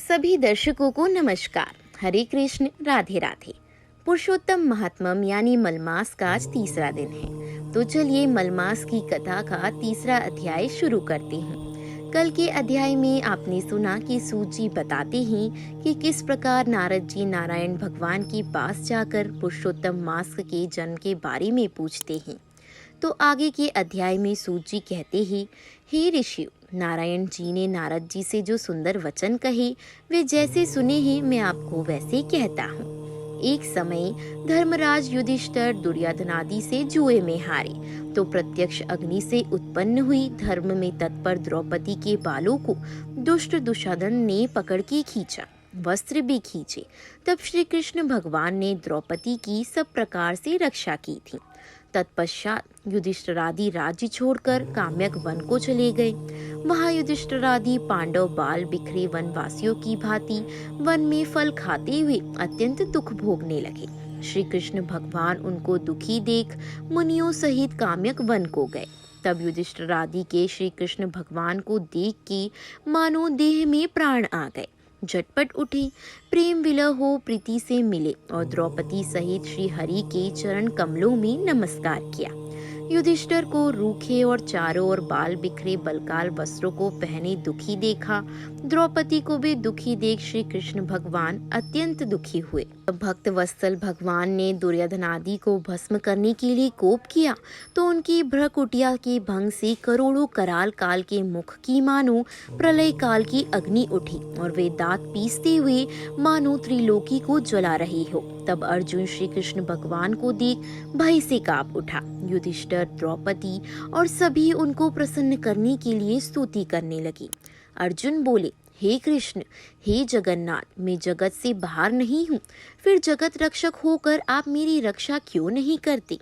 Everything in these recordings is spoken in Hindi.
सभी दर्शकों को नमस्कार। हरे कृष्ण, राधे राधे। पुरुषोत्तम महात्म्यम यानी मलमास का आज तीसरा दिन है। तो चलिए मलमास की कथा का तीसरा अध्याय शुरू करते हैं। कल के अध्याय में आपने सुना कि सूत जी बताते हैं कि किस प्रकार नारद जी नारायण भगवान के पास जाकर पुरुषोत्तम मास के जन्म के बारे में पूछते हैं। तो आगे के अध्याय में सूत जी कहते हैं, हे ऋषि, नारायण जी ने नारद जी से जो सुंदर वचन कहे वे जैसे सुने हैं मैं आपको वैसे कहता हूँ। एक समय धर्मराज युधिष्ठिर दुर्योधनादि से जुए में हारे तो प्रत्यक्ष अग्नि से उत्पन्न हुई धर्म में तत्पर द्रौपदी के बालों को दुष्ट दुशासन ने पकड़ के खींचा, वस्त्र भी खींचे। तब श्री कृष्ण भगवान ने द्रौपदी की सब प्रकार से रक्षा की थी। तत्पश्चात युधिष्ठिरादि राज्य छोड़कर काम्यक वन को चले गए। वहाँ युधिष्ठिरादि पांडव बाल बिखरे वनवासियों की भांति वन में फल खाते हुए अत्यंत दुख भोगने लगे। श्री कृष्ण भगवान उनको दुखी देख मुनियों सहित काम्यक वन को गए। तब युधिष्ठिरादि के श्री कृष्ण भगवान को देख के मानो देह में प्राण आ गए। झटपट उठे, प्रेम विलय हो प्रीति से मिले और द्रौपदी सहित श्री हरि के चरण कमलों में नमस्कार किया। युधिष्ठिर को रूखे और चारों ओर बाल बिखरे बलकाल वस्त्रों को पहने दुखी देखा। द्रौपदी को भी दुखी देख श्री कृष्ण भगवान अत्यंत दुखी हुए। भक्त वत्सल भगवान ने दुर्योधनादि को भस्म करने के लिए कोप किया तो उनकी भ्रकुटिया के भंग से करोड़ों कराल काल के मुख की मानो प्रलय काल की अग्नि उठी और वे दांत पीसते हुए मानो त्रिलोकी को जला रही हो। तब अर्जुन श्री कृष्ण भगवान को देख भय से कांप उठा। युधिष्ठिर, द्रौपदी और सभी उनको प्रसन्न करने के लिए स्तुति करने लगी। अर्जुन बोले, हे कृष्ण, हे जगन्नाथ, मैं जगत से बाहर नहीं हूँ, फिर जगत रक्षक होकर आप मेरी रक्षा क्यों नहीं करते?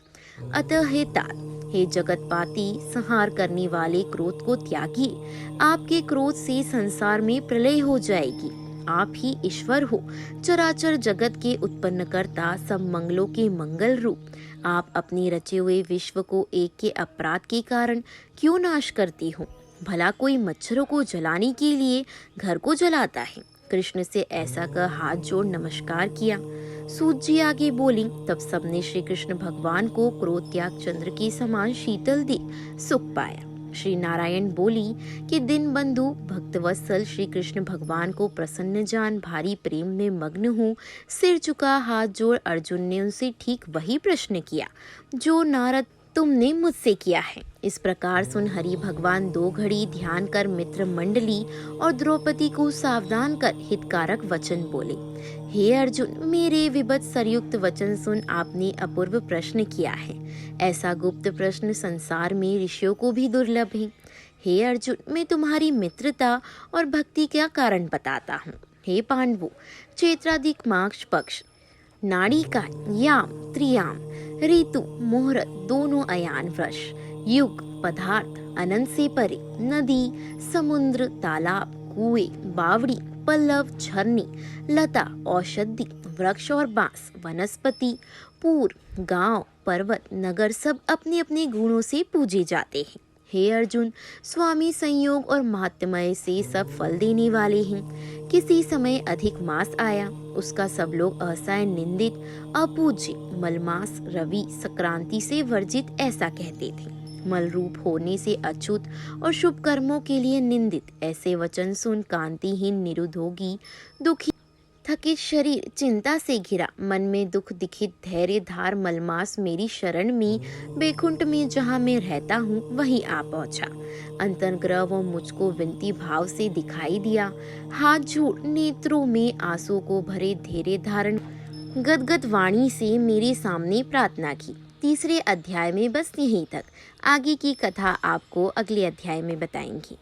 अतः हे तात, हे जगतपाती, संहार करने वाले क्रोध को त्यागिए। आपके क्रोध से संसार में प्रलय हो जाएगी। आप ही ईश्वर हो, चराचर जगत के उत्पन्नकर्ता, सब मंगलों के मंगल रूप। आप अपने रचे हुए विश्व को एक के अपराध के कारण क्यों नाश करते हो? भला कोई मच्छरों को जलाने के लिए घर को जलाता है? कृष्ण से ऐसा कह हाथ जोड़ नमस्कार किया। सूत जी आगे बोली, तब सबने श्री कृष्ण भगवान को क्रोध त्याग चंद्र के समान शीतल देख सुख पाया। श्री नारायण बोली कि दिन बंधु भक्तवत्सल श्री कृष्ण भगवान को प्रसन्न जान भारी प्रेम में मग्न हूँ। सिर झुका हाथ जोड़ अर्जुन ने उनसे ठीक वही प्रश्न किया जो नारद तुमने मुझसे किया है। इस प्रकार सुन हरि भगवान दो घड़ी ध्यान कर मित्र मंडली और द्रौपदी को सावधान कर हितकारक वचन बोले। हे अर्जुन, मेरे विभत सरयुक्त वचन सुन आपने अपूर्व प्रश्न किया है। ऐसा गुप्त प्रश्न संसार में ऋषियों को भी दुर्लभ है। हे अर्जुन, मैं तुम्हारी मित्रता और भक्ति का कारण बताता हूँ। हे पांडवों, चैत्रादिक माघ पक्ष, नाड़ी का याम त्रियाम, ऋतु मुहूर्त दोनों अयान वर्ष, युग पदार्थ अनंत से परे, नदी समुद्र तालाब कुएं बावड़ी पल्लव झरने लता औषधि वृक्ष और बांस वनस्पति पूर गांव पर्वत नगर सब अपने अपने गुणों से पूजे जाते हैं। हे अर्जुन, स्वामी संयोग और महात्म्य से सब फल देने वाले हैं। किसी समय अधिक मास आया, उसका सब लोग असहाय निंदित अपूज्य मलमास रवि संक्रांति से वर्जित ऐसा कहते थे। मल रूप होने से अछूत और शुभ कर्मों के लिए निंदित ऐसे वचन सुन कांतिहीन निरुद्योगी दुखी थकित शरीर चिंता से घिरा मन में दुख दिखित धैर्य धार मलमास मेरी शरण में बैकुंठ में जहाँ मैं रहता हूँ वहीं आ पहुँचा। अंतर्ग्रह वो मुझको विनती भाव से दिखाई दिया। हाथ जोड़ नेत्रों में आंसू को भरे धैर्य धारण गदगद वाणी से मेरे सामने प्रार्थना की। तीसरे अध्याय में बस यहीं तक। आगे की कथा आपको अगले अध्याय में बताएंगी।